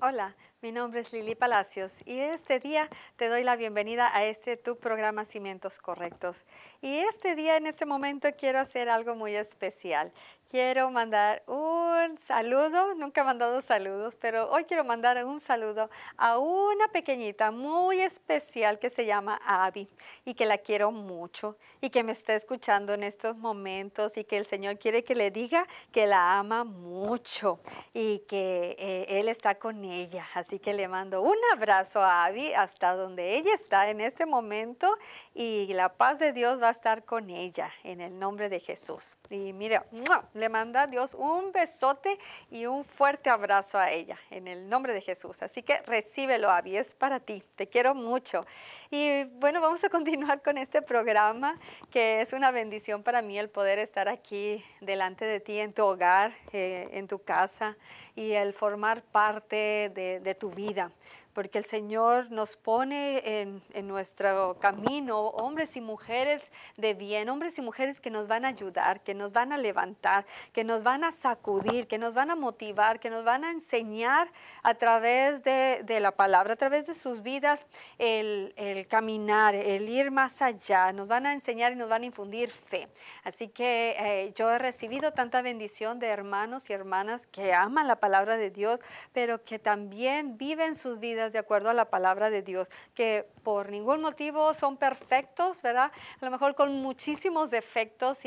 Hola, mi nombre es Lili Palacios y este día te doy la bienvenida a tu programa Cimientos Correctos. Y este día, en este momento, quiero hacer algo muy especial. Quiero mandar un saludo, nunca he mandado saludos, pero hoy quiero mandar un saludo a una pequeñita muy especial que se llama Abby y que la quiero mucho y que me está escuchando en estos momentos y que el Señor quiere que le diga que la ama mucho y que Él está con ella. Así que le mando un abrazo a Abby hasta donde ella está en este momento y la paz de Dios va a estar con ella en el nombre de Jesús. Y mira, ¡mua!, le manda a Dios un besote y un fuerte abrazo a ella en el nombre de Jesús. Así que recíbelo, Abby, es para ti. Te quiero mucho. Y bueno, vamos a continuar con este programa que es una bendición para mí el poder estar aquí delante de ti en tu hogar, en tu casa y el formar parte de tu vida. Porque el Señor nos pone en nuestro camino hombres y mujeres de bien, hombres y mujeres que nos van a ayudar, que nos van a levantar, que nos van a sacudir, que nos van a motivar, que nos van a enseñar a través de la palabra, a través de sus vidas, el caminar, el ir más allá. Nos van a enseñar y nos van a infundir fe. Así que yo he recibido tanta bendición de hermanos y hermanas que aman la palabra de Dios, pero que también viven sus vidas de acuerdo a la palabra de Dios, que por ningún motivo son perfectos, ¿verdad? A lo mejor con muchísimos defectos,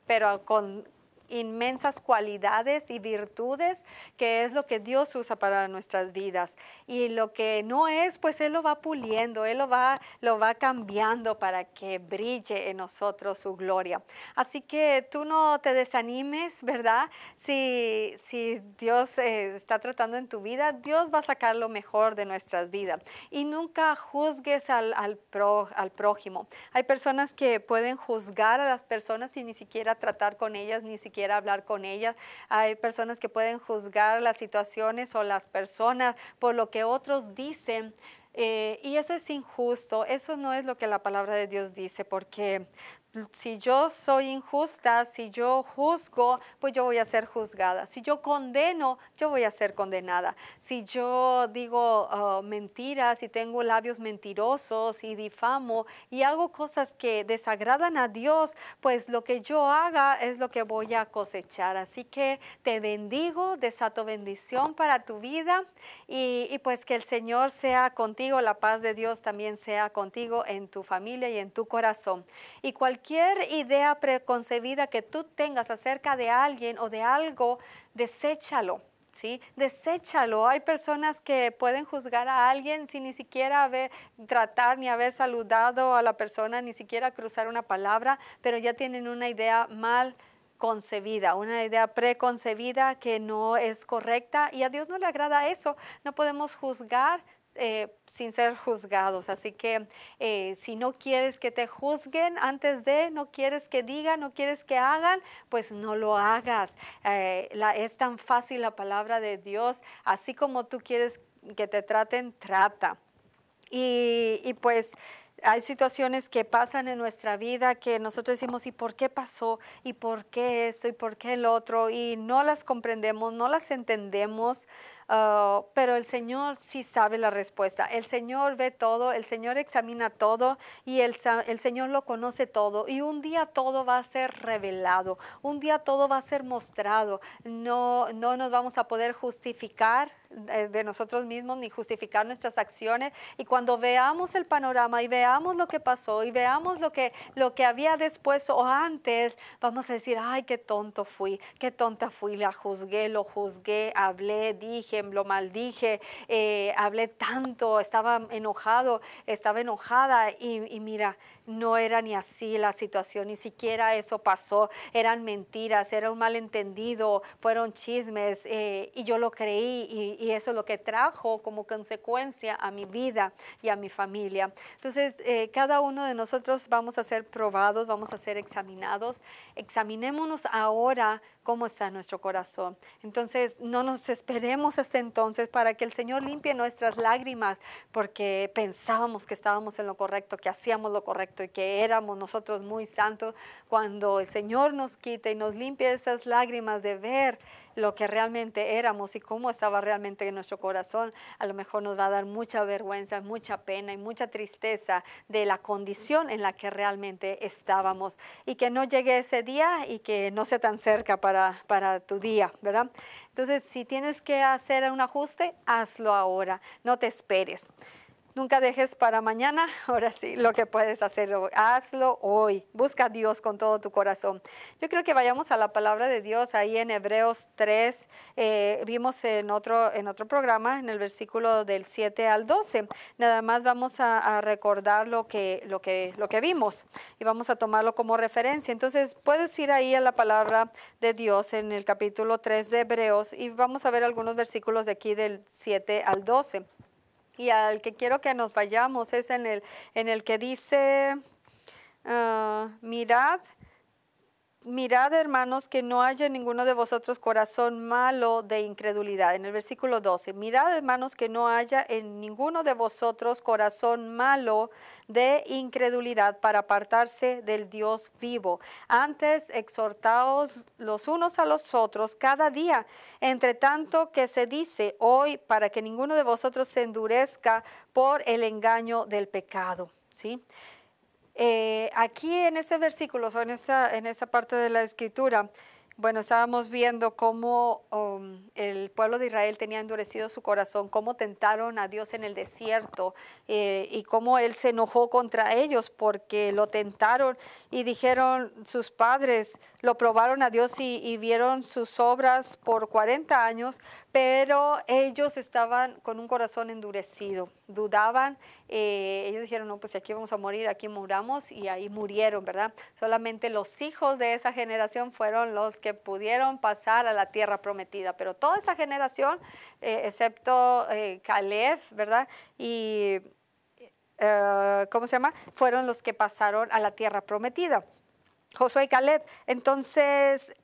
pero con inmensas cualidades y virtudes, que es lo que Dios usa para nuestras vidas. Y lo que no es, pues Él lo va puliendo, Él lo va cambiando para que brille en nosotros su gloria. Así que tú no te desanimes, ¿verdad? Si Dios está tratando en tu vida, Dios va a sacar lo mejor de nuestras vidas. Y nunca juzgues al prójimo. Hay personas que pueden juzgar a las personas sin ni siquiera tratar con ellas, ni siquiera hablar con ellas. Hay personas que pueden juzgar las situaciones o las personas por lo que otros dicen. Y eso es injusto, eso no es lo que la palabra de Dios dice, porque si yo soy injusta, si yo juzgo, pues yo voy a ser juzgada. Si yo condeno, yo voy a ser condenada. Si yo digo mentiras y tengo labios mentirosos y difamo y hago cosas que desagradan a Dios, pues lo que yo haga es lo que voy a cosechar. Así que te bendigo, desato bendición para tu vida y pues que el Señor sea contigo, la paz de Dios también sea contigo en tu familia y en tu corazón. Y cualquier idea preconcebida que tú tengas acerca de alguien o de algo, deséchalo. ¿Sí? Deséchalo. Hay personas que pueden juzgar a alguien sin ni siquiera tratar ni haber saludado a la persona, ni siquiera cruzar una palabra, pero ya tienen una idea mal concebida, una idea preconcebida que no es correcta y a Dios no le agrada eso. No podemos juzgar sin ser juzgados. Así que si no quieres que te juzguen no quieres que digan, no quieres que hagan, pues no lo hagas. Es tan fácil la palabra de Dios, así como tú quieres que te traten, trata. Y pues hay situaciones que pasan en nuestra vida que nosotros decimos, ¿y por qué pasó? ¿Y por qué esto? ¿Y por qué el otro? Y no las comprendemos, no las entendemos, pero el Señor sí sabe la respuesta. El Señor ve todo, el Señor examina todo y el Señor lo conoce todo. Y un día todo va a ser revelado, un día todo va a ser mostrado. No nos vamos a poder justificar de nosotros mismos ni justificar nuestras acciones. Y cuando veamos el panorama y veamos lo que pasó y veamos lo que había después o antes, vamos a decir, ay, qué tonto fui, qué tonta fui, la juzgué, lo juzgué, hablé, dije, lo maldije, hablé tanto, estaba enojada y mira, no era ni así la situación, ni siquiera eso pasó, eran mentiras, era un malentendido, fueron chismes y yo lo creí y eso es lo que trajo como consecuencia a mi vida y a mi familia. Entonces, cada uno de nosotros vamos a ser probados, vamos a ser examinados. Examinémonos ahora cómo está nuestro corazón. Entonces, no nos esperemos hasta entonces para que el Señor limpie nuestras lágrimas, porque pensábamos que estábamos en lo correcto, que hacíamos lo correcto y que éramos nosotros muy santos. Cuando el Señor nos quite y nos limpie esas lágrimas de ver lo que realmente éramos y cómo estaba realmente en nuestro corazón, a lo mejor nos va a dar mucha vergüenza, mucha pena y mucha tristeza de la condición en la que realmente estábamos, y que no llegue ese día y que no sea tan cerca para tu día, ¿verdad? Entonces, si tienes que hacer un ajuste, hazlo ahora, no te esperes. Nunca dejes para mañana, ahora sí, lo que puedes hacer hoy. Hazlo hoy. Busca a Dios con todo tu corazón. Yo creo que vayamos a la palabra de Dios ahí en Hebreos 3. Vimos en otro programa, en el versículo del 7 al 12. Nada más vamos a recordar lo que vimos y vamos a tomarlo como referencia. Entonces, puedes ir ahí a la palabra de Dios en el capítulo 3 de Hebreos y vamos a ver algunos versículos de aquí del 7 al 12. Y al que quiero que nos vayamos es en el que dice, mirad, hermanos, que no haya en ninguno de vosotros corazón malo de incredulidad. En el versículo 12, mirad, hermanos, que no haya en ninguno de vosotros corazón malo de incredulidad para apartarse del Dios vivo. Antes, exhortaos los unos a los otros cada día, entre tanto que se dice hoy, para que ninguno de vosotros se endurezca por el engaño del pecado. ¿Sí? Aquí en este versículo, o en esta parte de la escritura, bueno, estábamos viendo cómo el pueblo de Israel tenía endurecido su corazón, cómo tentaron a Dios en el desierto y cómo Él se enojó contra ellos porque lo tentaron y dijeron sus padres, lo probaron a Dios y vieron sus obras por 40 años, pero ellos estaban con un corazón endurecido, dudaban. Ellos dijeron, no, pues aquí vamos a morir, aquí muramos, y ahí murieron, ¿verdad? Solamente los hijos de esa generación fueron los que pudieron pasar a la tierra prometida, pero toda esa generación, excepto Caleb, ¿verdad? Y, ¿cómo se llama? Fueron los que pasaron a la tierra prometida. Josué y Caleb. Entonces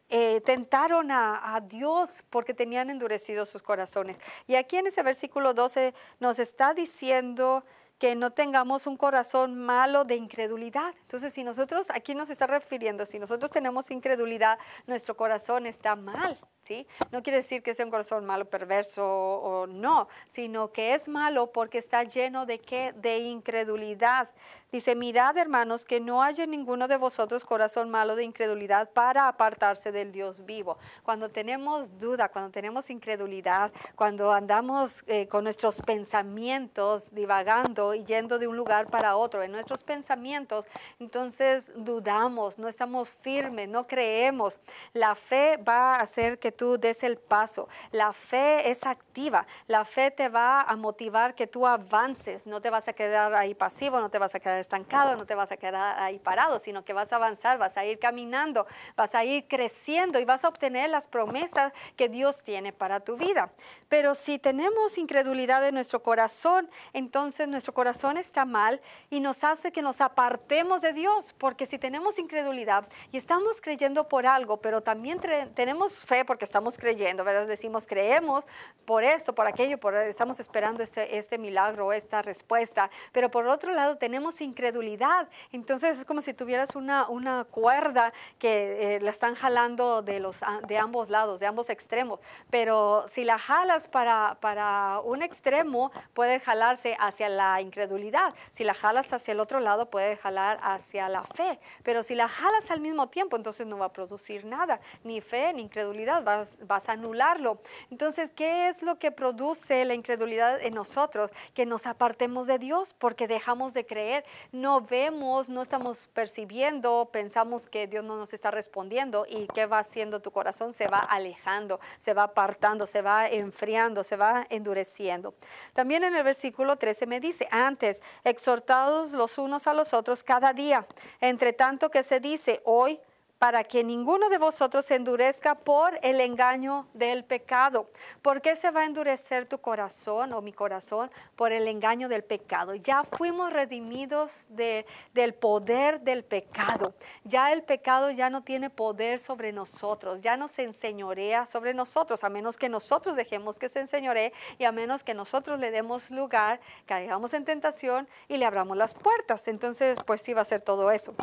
tentaron a Dios porque tenían endurecidos sus corazones. Y aquí en ese versículo 12 nos está diciendo que no tengamos un corazón malo de incredulidad. Entonces, si nosotros, aquí nos está refiriendo, si nosotros tenemos incredulidad, nuestro corazón está mal, ¿sí? No quiere decir que sea un corazón malo, perverso o no, sino que es malo porque está lleno de ¿qué? De incredulidad. Dice, mirad, hermanos, que no haya ninguno de vosotros corazón malo de incredulidad para apartarse del Dios vivo. Cuando tenemos duda, cuando tenemos incredulidad, cuando andamos con nuestros pensamientos divagando y yendo de un lugar para otro, en nuestros pensamientos, entonces dudamos, no estamos firmes, no creemos. La fe va a hacer que tú des el paso. La fe es activa. La fe te va a motivar que tú avances. No te vas a quedar ahí pasivo, no te vas a quedar estancado, no te vas a quedar ahí parado, sino que vas a avanzar, vas a ir caminando, vas a ir creciendo y vas a obtener las promesas que Dios tiene para tu vida. Pero si tenemos incredulidad en nuestro corazón, entonces nuestro corazón está mal y nos hace que nos apartemos de Dios, porque si tenemos incredulidad y estamos creyendo por algo, pero también tenemos fe porque estamos creyendo, ¿verdad? Decimos, creemos por esto, por aquello, estamos esperando este milagro, esta respuesta, pero por otro lado tenemos incredulidad. Entonces es como si tuvieras una cuerda que la están jalando de ambos lados, de ambos extremos, pero si la jalas para un extremo, puede jalarse hacia la incredulidad. Si la jalas hacia el otro lado, puede jalar hacia la fe, pero si la jalas al mismo tiempo, entonces no va a producir nada, ni fe ni incredulidad, vas a anularlo. Entonces, ¿qué es lo que produce la incredulidad en nosotros? Que nos apartemos de Dios porque dejamos de creer, no vemos, no estamos percibiendo, pensamos que Dios no nos está respondiendo. ¿Y qué va haciendo tu corazón? Se va alejando, se va apartando, se va enfriando, se va endureciendo. También en el versículo 13 me dice, antes, exhortados los unos a los otros cada día, entre tanto que se dice hoy, para que ninguno de vosotros se endurezca por el engaño del pecado. ¿Por qué se va a endurecer tu corazón o mi corazón? Por el engaño del pecado. Ya fuimos redimidos del poder del pecado. Ya el pecado ya no tiene poder sobre nosotros, ya no se enseñorea sobre nosotros, a menos que nosotros dejemos que se enseñoree y a menos que nosotros le demos lugar, caigamos en tentación y le abramos las puertas. Entonces, pues sí va a ser todo eso.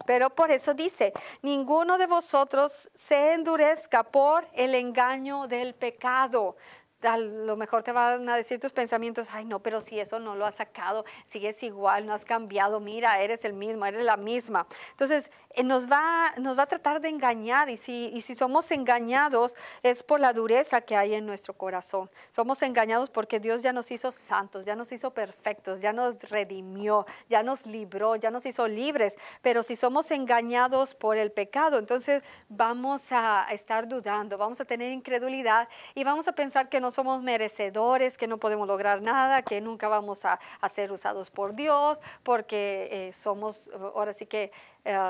Pero por eso dice, ninguno de vosotros se endurezca por el engaño del pecado. A lo mejor te van a decir tus pensamientos, ay no, pero si eso no lo has sacado, sigues igual, no has cambiado, mira, eres el mismo, eres la misma. Entonces, nos va a tratar de engañar y si somos engañados es por la dureza que hay en nuestro corazón. Somos engañados porque Dios ya nos hizo santos, ya nos hizo perfectos, ya nos redimió, ya nos libró, ya nos hizo libres. Pero si somos engañados por el pecado, entonces vamos a estar dudando, vamos a tener incredulidad y vamos a pensar que no somos merecedores, que no podemos lograr nada, que nunca vamos a ser usados por Dios, porque somos ahora sí que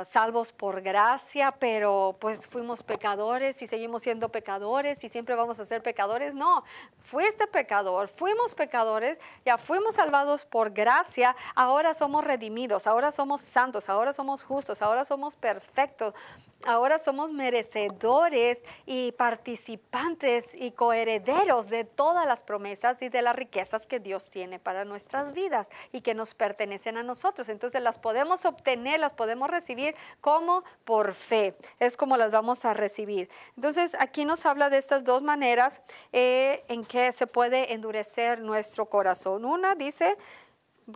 salvos por gracia, pero pues fuimos pecadores y seguimos siendo pecadores y siempre vamos a ser pecadores. No, fuiste pecador, fuimos pecadores, ya fuimos salvados por gracia, ahora somos redimidos, ahora somos santos, ahora somos justos, ahora somos perfectos. Ahora somos merecedores y participantes y coherederos de todas las promesas y de las riquezas que Dios tiene para nuestras vidas y que nos pertenecen a nosotros. Entonces las podemos obtener, las podemos recibir como por fe. Es como las vamos a recibir. Entonces aquí nos habla de estas dos maneras en que se puede endurecer nuestro corazón. Una dice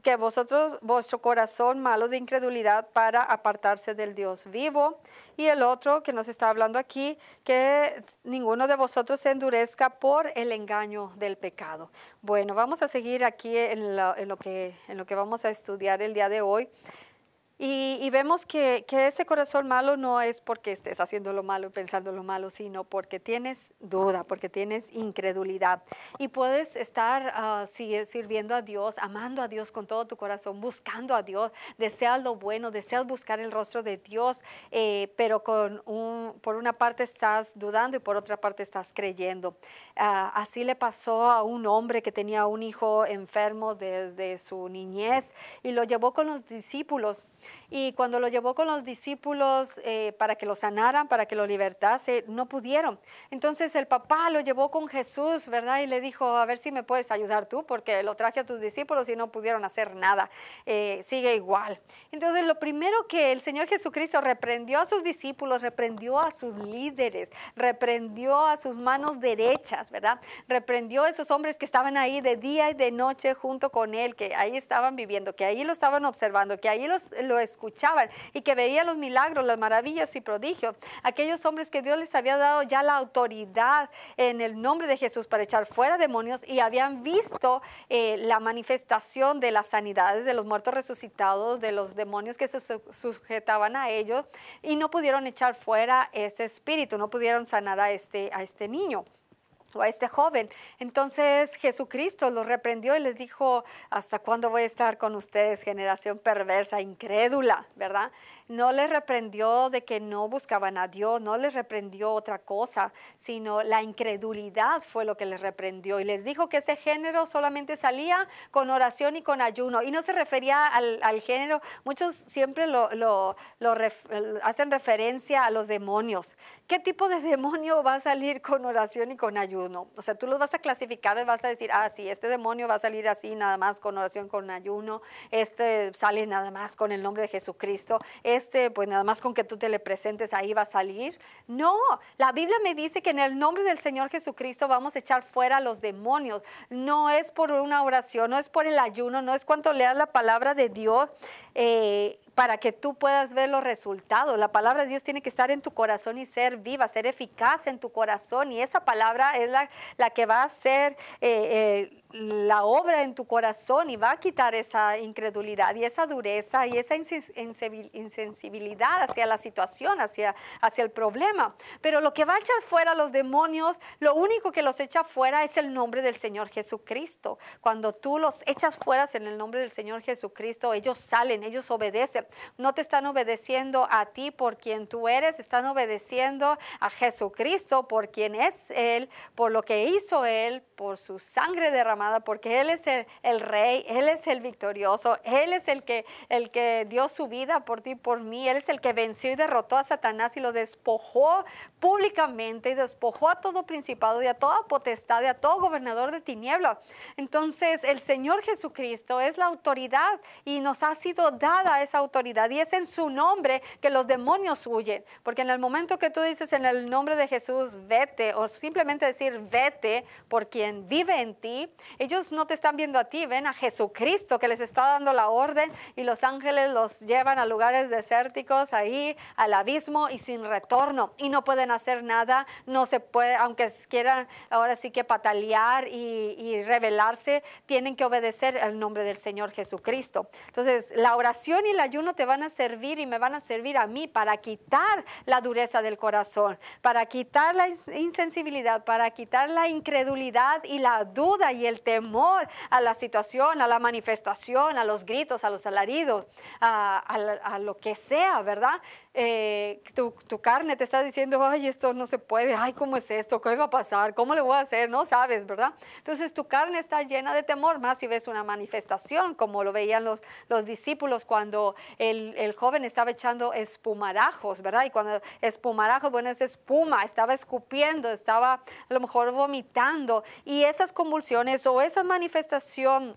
que vuestro corazón malo de incredulidad para apartarse del Dios vivo. Y el otro que nos está hablando aquí, que ninguno de vosotros se endurezca por el engaño del pecado. Bueno, vamos a seguir aquí en lo que vamos a estudiar el día de hoy. Y vemos que ese corazón malo no es porque estés haciendo lo malo y pensando lo malo, sino porque tienes duda, porque tienes incredulidad. Y puedes estar sirviendo a Dios, amando a Dios con todo tu corazón, buscando a Dios, deseas lo bueno, deseas buscar el rostro de Dios, pero por una parte estás dudando y por otra parte estás creyendo. Así le pasó a un hombre que tenía un hijo enfermo desde su niñez y lo llevó con los discípulos. Y cuando lo llevó con los discípulos para que lo sanaran, para que lo libertase, no pudieron. Entonces el papá lo llevó con Jesús, ¿verdad? Y le dijo, a ver si me puedes ayudar tú, porque lo traje a tus discípulos y no pudieron hacer nada. Sigue igual. Entonces lo primero que el Señor Jesucristo reprendió a sus discípulos, reprendió a sus líderes, reprendió a sus manos derechas, ¿verdad? Reprendió a esos hombres que estaban ahí de día y de noche junto con Él, que ahí estaban viviendo, que ahí lo estaban observando, que ahí lo escuchaban y que veían los milagros, las maravillas y prodigios. Aquellos hombres que Dios les había dado ya la autoridad en el nombre de Jesús para echar fuera demonios y habían visto la manifestación de las sanidades de los muertos resucitados, de los demonios que se sujetaban a ellos y no pudieron echar fuera este espíritu, no pudieron sanar a este niño o a este joven. Entonces Jesucristo los reprendió y les dijo, ¿hasta cuándo voy a estar con ustedes, generación perversa, incrédula? ¿Verdad? No les reprendió de que no buscaban a Dios, no les reprendió otra cosa, sino la incredulidad fue lo que les reprendió. Y les dijo que ese género solamente salía con oración y con ayuno. Y no se refería al género, muchos siempre hacen referencia a los demonios. ¿Qué tipo de demonio va a salir con oración y con ayuno? O sea, tú los vas a clasificar y vas a decir, sí, este demonio va a salir así nada más con oración, con ayuno. Este sale nada más con el nombre de Jesucristo. Pues nada más con que tú te le presentes ahí va a salir. No, la Biblia me dice que en el nombre del Señor Jesucristo vamos a echar fuera a los demonios. No es por una oración, no es por el ayuno, no es cuando leas la palabra de Dios para que tú puedas ver los resultados. La palabra de Dios tiene que estar en tu corazón y ser viva, ser eficaz en tu corazón. Y esa palabra es la que va a hacer la obra en tu corazón y va a quitar esa incredulidad y esa dureza y esa insensibilidad hacia la situación, hacia el problema. Pero lo que va a echar fuera a los demonios, lo único que los echa fuera es el nombre del Señor Jesucristo. Cuando tú los echas fuera en el nombre del Señor Jesucristo, ellos salen, ellos obedecen. ser. No te están obedeciendo a ti por quien tú eres, están obedeciendo a Jesucristo por quien es Él, por lo que hizo Él, por su sangre derramada, porque Él es el Rey, Él es el victorioso, Él es el que dio su vida por ti, por mí. Él es el que venció y derrotó a Satanás y lo despojó públicamente y despojó a todo principado y a toda potestad y a todo gobernador de tinieblas. Entonces el Señor Jesucristo es la autoridad y nos ha sido dada esa autoridad, y es en su nombre que los demonios huyen, porque en el momento que tú dices en el nombre de Jesús, vete, o simplemente decir vete por quien vive en ti, ellos no te están viendo a ti, ven a Jesucristo que les está dando la orden, y los ángeles los llevan a lugares desérticos, ahí al abismo y sin retorno, y no pueden hacer nada. No se puede, aunque quieran ahora sí que patalear y rebelarse, tienen que obedecer el nombre del Señor Jesucristo. Entonces la oración y el ayuno te van a servir y me van a servir a mí para quitar la dureza del corazón, para quitar la insensibilidad, para quitar la incredulidad y la duda y el temor a la situación, a la manifestación, a los gritos, a los alaridos, a lo que sea, ¿verdad? Tu carne te está diciendo, ay, esto no se puede, ay, ¿cómo es esto? ¿Qué va a pasar? ¿Cómo le voy a hacer? No sabes, ¿verdad? Entonces tu carne está llena de temor, más si ves una manifestación, como lo veían los discípulos cuando el joven estaba echando espumarajos, ¿verdad? Y cuando espumarajos, bueno, es espuma, estaba escupiendo, estaba a lo mejor vomitando, y esas convulsiones o esa manifestación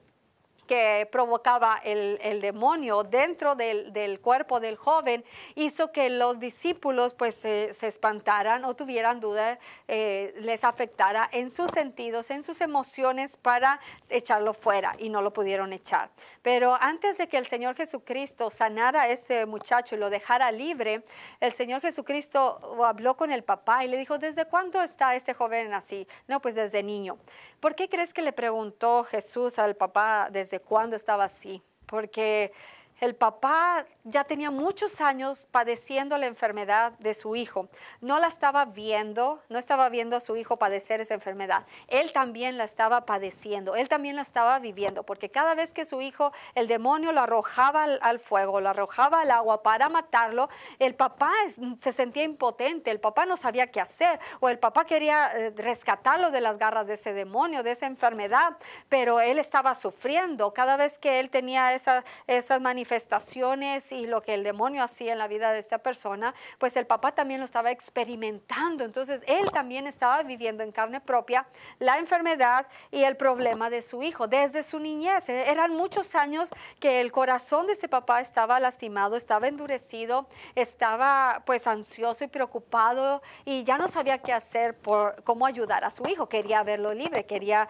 que provocaba el demonio dentro del cuerpo del joven hizo que los discípulos pues se espantaran o tuvieran duda, les afectara en sus sentidos, en sus emociones, para echarlo fuera, y no lo pudieron echar. Pero antes de que el Señor Jesucristo sanara a este muchacho y lo dejara libre, el Señor Jesucristo habló con el papá y le dijo, ¿desde cuándo está este joven así? No, pues desde niño. ¿Por qué crees que le preguntó Jesús al papá desde cuándo estaba así? Porque el papá ya tenía muchos años padeciendo la enfermedad de su hijo. No la estaba viendo, no estaba viendo a su hijo padecer esa enfermedad. Él también la estaba padeciendo, él también la estaba viviendo, porque cada vez que su hijo, el demonio lo arrojaba al fuego, lo arrojaba al agua para matarlo, el papá se sentía impotente, el papá no sabía qué hacer, o el papá quería rescatarlo de las garras de ese demonio, de esa enfermedad, pero él estaba sufriendo. Cada vez que él tenía esas manifestaciones y lo que el demonio hacía en la vida de esta persona, pues el papá también lo estaba experimentando. Entonces él también estaba viviendo en carne propia la enfermedad y el problema de su hijo desde su niñez. Eran muchos años que el corazón de este papá estaba lastimado, estaba endurecido, estaba pues ansioso y preocupado, y ya no sabía qué hacer, por cómo ayudar a su hijo. Quería verlo libre, quería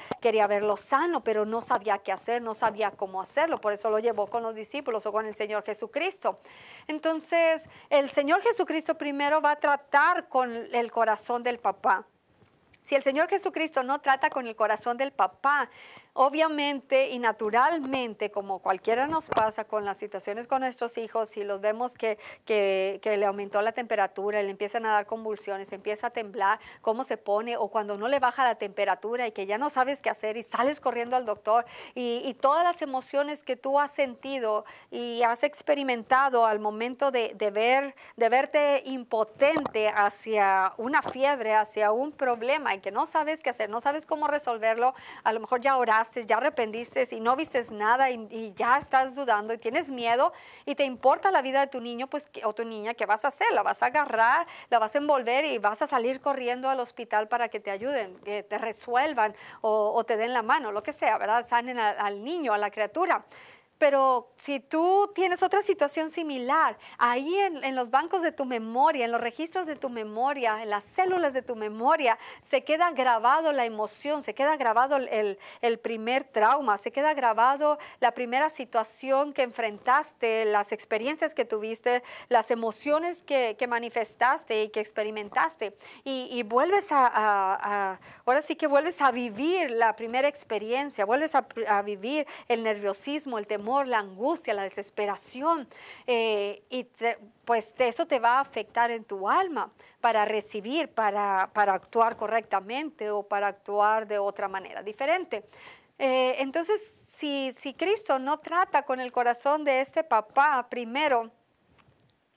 verlo sano, pero no sabía qué hacer, no sabía cómo hacerlo. Por eso lo llevó con los discípulos o con el Señor Jesucristo. Entonces el Señor Jesucristo primero va a tratar con el corazón del papá. Si el Señor Jesucristo no trata con el corazón del papá, obviamente y naturalmente, como cualquiera nos pasa con las situaciones con nuestros hijos, si los vemos que le aumentó la temperatura, le empiezan a dar convulsiones, empieza a temblar, cómo se pone, o cuando no le baja la temperatura y que ya no sabes qué hacer y sales corriendo al doctor, y todas las emociones que tú has sentido y has experimentado al momento de verte impotente hacia una fiebre, hacia un problema, y que no sabes qué hacer, no sabes cómo resolverlo. A lo mejor ya oraste, ya arrepentiste y no vistes nada, y ya estás dudando y tienes miedo y te importa la vida de tu niño, pues, o tu niña. ¿Qué vas a hacer? La vas a agarrar, la vas a envolver y vas a salir corriendo al hospital para que te ayuden, que te resuelvan o te den la mano, lo que sea, ¿verdad? Sanen al niño, a la criatura. Pero si tú tienes otra situación similar, ahí en los bancos de tu memoria, en los registros de tu memoria, en las células de tu memoria, se queda grabado la emoción, se queda grabado el primer trauma, se queda grabado la primera situación que enfrentaste, las experiencias que tuviste, las emociones que manifestaste y que experimentaste. Y vuelves ahora sí que vuelves a vivir la primera experiencia, vuelves a vivir el nerviosismo, el temor, temor, la angustia, la desesperación, pues eso te va a afectar en tu alma para recibir, para actuar correctamente o para actuar de otra manera diferente. Entonces, si Cristo no trata con el corazón de este papá primero,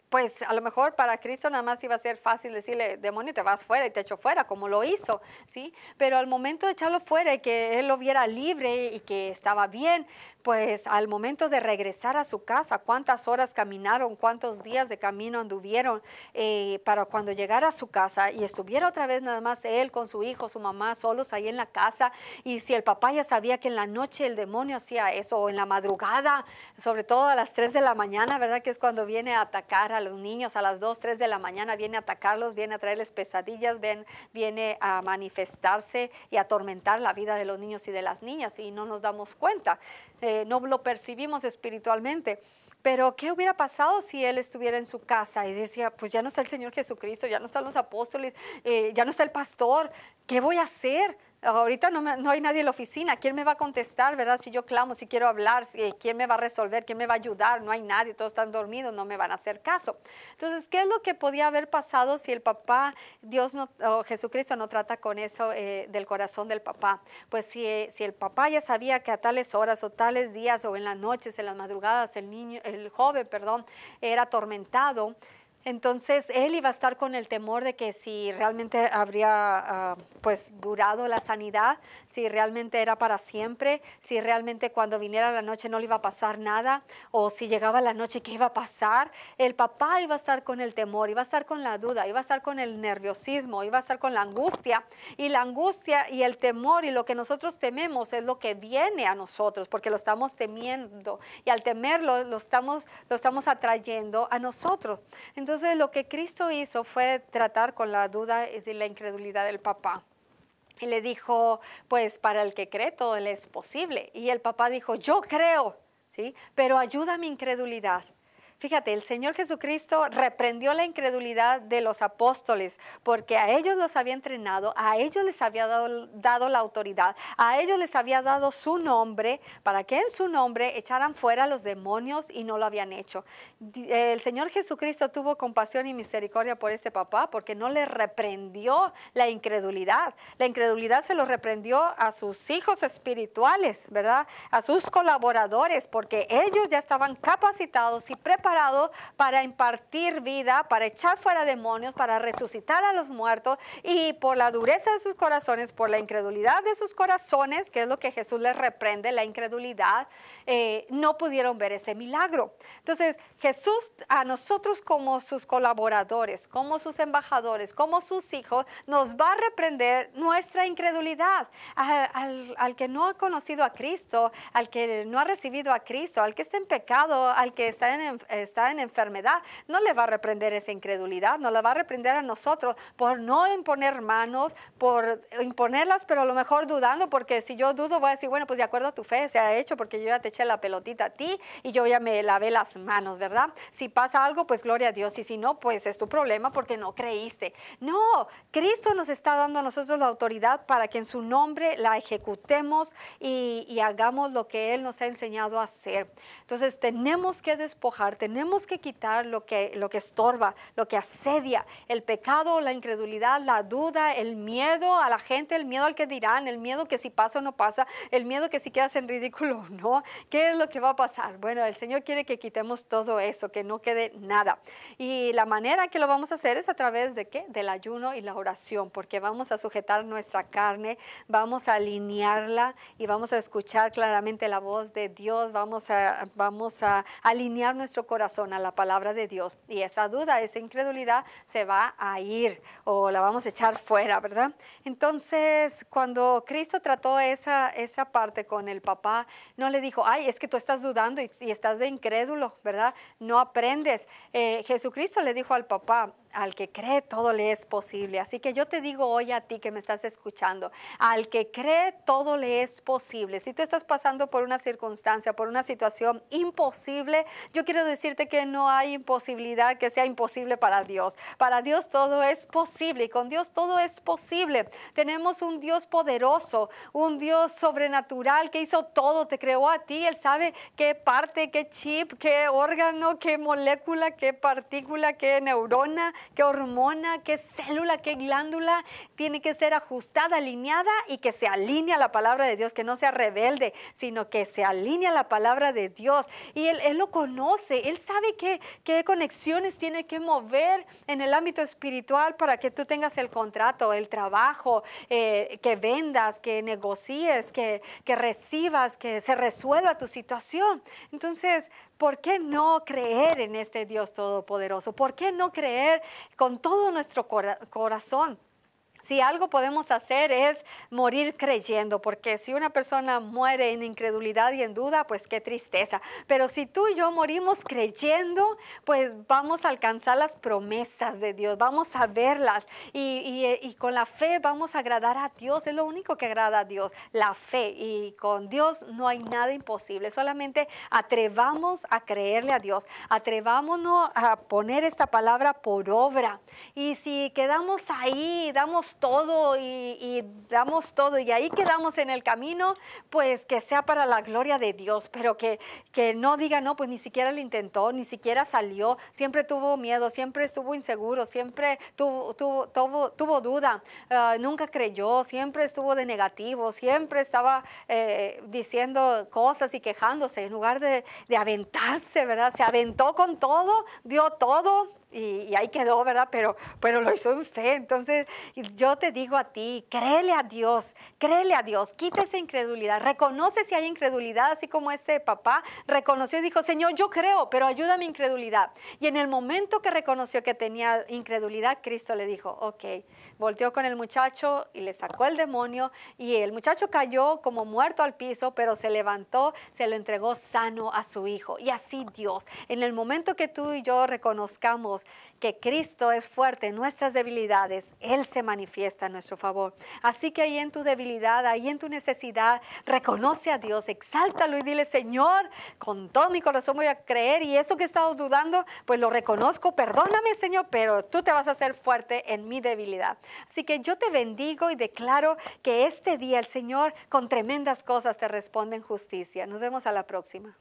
pues a lo mejor para Cristo nada más iba a ser fácil decirle, demonio, te vas fuera y te echo fuera, como lo hizo, ¿sí? Pero al momento de echarlo fuera y que él lo viera libre y que estaba bien, pues al momento de regresar a su casa, cuántas horas caminaron, cuántos días de camino anduvieron para cuando llegara a su casa y estuviera otra vez nada más él con su hijo, su mamá, solos ahí en la casa. Y si el papá ya sabía que en la noche el demonio hacía eso, o en la madrugada, sobre todo a las 3 de la mañana, ¿verdad? Que es cuando viene a atacar a los niños, a las 2, 3 de la mañana, viene a atacarlos, viene a traerles pesadillas, viene a manifestarse y a atormentar la vida de los niños y de las niñas, y no nos damos cuenta. No lo percibimos espiritualmente. Pero ¿qué hubiera pasado si él estuviera en su casa y decía, pues ya no está el Señor Jesucristo, ya no están los apóstoles, ya no está el pastor? ¿Qué voy a hacer? Ahorita no hay nadie en la oficina. ¿Quién me va a contestar, verdad? Si yo clamo, si quiero hablar, ¿quién me va a resolver? ¿Quién me va a ayudar? No hay nadie, todos están dormidos, no me van a hacer caso. Entonces, ¿qué es lo que podía haber pasado si el papá, Dios o Jesucristo no trata con eso del corazón del papá? Pues si el papá ya sabía que a tales horas o tales días o en las noches, en las madrugadas, el joven, era atormentado, entonces él iba a estar con el temor de que si realmente habría pues durado la sanidad, si realmente era para siempre, si realmente cuando viniera la noche no le iba a pasar nada, o si llegaba la noche, ¿qué iba a pasar? El papá iba a estar con el temor, iba a estar con la duda, iba a estar con el nerviosismo, iba a estar con la angustia y el temor y lo que nosotros tememos es lo que viene a nosotros porque lo estamos temiendo y al temerlo lo estamos atrayendo a nosotros. Entonces lo que Cristo hizo fue tratar con la duda y la incredulidad del papá. Y le dijo, pues para el que cree todo le es posible. Y el papá dijo, yo creo, ¿sí? Pero ayuda a mi incredulidad. Fíjate, el Señor Jesucristo reprendió la incredulidad de los apóstoles porque a ellos los había entrenado, a ellos les había dado la autoridad, a ellos les había dado su nombre para que en su nombre echaran fuera a los demonios y no lo habían hecho. El Señor Jesucristo tuvo compasión y misericordia por ese papá porque no le reprendió la incredulidad. La incredulidad se lo reprendió a sus hijos espirituales, ¿verdad? A sus colaboradores porque ellos ya estaban capacitados y preparados para impartir vida, para echar fuera demonios, para resucitar a los muertos, y por la dureza de sus corazones, por la incredulidad de sus corazones, que es lo que Jesús les reprende, la incredulidad, no pudieron ver ese milagro. Entonces Jesús a nosotros como sus colaboradores, como sus embajadores, como sus hijos, nos va a reprender nuestra incredulidad. Al que no ha conocido a Cristo, al que no ha recibido a Cristo, al que está en pecado, al que está en enfermedad, no le va a reprender esa incredulidad, no la va a reprender a nosotros por no imponer manos, por imponerlas, pero a lo mejor dudando, porque si yo dudo voy a decir, bueno, pues de acuerdo a tu fe se ha hecho, porque yo ya te eché la pelotita a ti y yo ya me lavé las manos, ¿verdad? Si pasa algo, pues gloria a Dios, y si no, pues es tu problema porque no creíste. No, Cristo nos está dando a nosotros la autoridad para que en su nombre la ejecutemos y hagamos lo que Él nos ha enseñado a hacer. Entonces tenemos que despojar, tenemos que quitar lo que estorba, lo que asedia, el pecado, la incredulidad, la duda, el miedo a la gente, el miedo al que dirán, el miedo que si pasa o no pasa, el miedo que si quedas en ridículo o no. ¿Qué es lo que va a pasar? Bueno, el Señor quiere que quitemos todo eso, que no quede nada. Y la manera que lo vamos a hacer es a través de ¿qué? Del ayuno y la oración, porque vamos a sujetar nuestra carne, vamos a alinearla y vamos a escuchar claramente la voz de Dios, vamos a alinear nuestro corazón a la palabra de Dios, y esa duda, esa incredulidad se va a ir o la vamos a echar fuera, ¿verdad? Entonces, cuando Cristo trató esa parte con el papá, no le dijo, ay, es que tú estás dudando y estás de incrédulo, ¿verdad? No aprendes. Jesucristo le dijo al papá, al que cree todo le es posible. Así que yo te digo hoy a ti que me estás escuchando, al que cree todo le es posible. Si tú estás pasando por una circunstancia, por una situación imposible, yo quiero decirte que no hay imposibilidad que sea imposible para Dios. Para Dios todo es posible y con Dios todo es posible. Tenemos un Dios poderoso, un Dios sobrenatural que hizo todo, te creó a ti. Él sabe qué parte, qué chip, qué órgano, qué molécula, qué partícula, qué neurona, qué hormona, qué célula, qué glándula tiene que ser ajustada, alineada y que se alinee a la palabra de Dios, que no sea rebelde, sino que se alinee a la palabra de Dios. Y Él lo conoce, Él sabe qué conexiones tiene que mover en el ámbito espiritual para que tú tengas el contrato, el trabajo, que vendas, que negocies, que recibas, que se resuelva tu situación. Entonces, ¿por qué no creer en este Dios todopoderoso? ¿Por qué no creer con todo nuestro corazón? Si algo podemos hacer es morir creyendo, porque si una persona muere en incredulidad y en duda, pues qué tristeza. Pero si tú y yo morimos creyendo, pues vamos a alcanzar las promesas de Dios, vamos a verlas y con la fe vamos a agradar a Dios. Es lo único que agrada a Dios, la fe. Y con Dios no hay nada imposible, solamente atrevamos a creerle a Dios, atrevámonos a poner esta palabra por obra. Y si quedamos ahí, damos todo y damos todo y ahí quedamos en el camino, pues que sea para la gloria de Dios, pero que no diga, no, pues ni siquiera lo intentó, ni siquiera salió, siempre tuvo miedo, siempre estuvo inseguro, siempre tuvo duda, nunca creyó, siempre estuvo de negativo, siempre estaba diciendo cosas y quejándose en lugar de aventarse, ¿verdad? Se aventó con todo, dio todo. Y ahí quedó, ¿verdad? Pero lo hizo en fe. Entonces, yo te digo a ti, créele a Dios, quita esa incredulidad, reconoce si hay incredulidad, así como este papá reconoció y dijo, Señor, yo creo, pero ayuda a mi incredulidad. Y en el momento que reconoció que tenía incredulidad, Cristo le dijo, ok, volteó con el muchacho y le sacó el demonio y el muchacho cayó como muerto al piso, pero se levantó, se lo entregó sano a su hijo. Y así Dios, en el momento que tú y yo reconozcamos que Cristo es fuerte en nuestras debilidades, Él se manifiesta a nuestro favor. Así que ahí en tu debilidad, ahí en tu necesidad, reconoce a Dios, exáltalo y dile, Señor, con todo mi corazón voy a creer y esto que he estado dudando, pues lo reconozco, perdóname, Señor, pero tú te vas a hacer fuerte en mi debilidad. Así que yo te bendigo y declaro que este día el Señor con tremendas cosas te responde en justicia. Nos vemos a la próxima.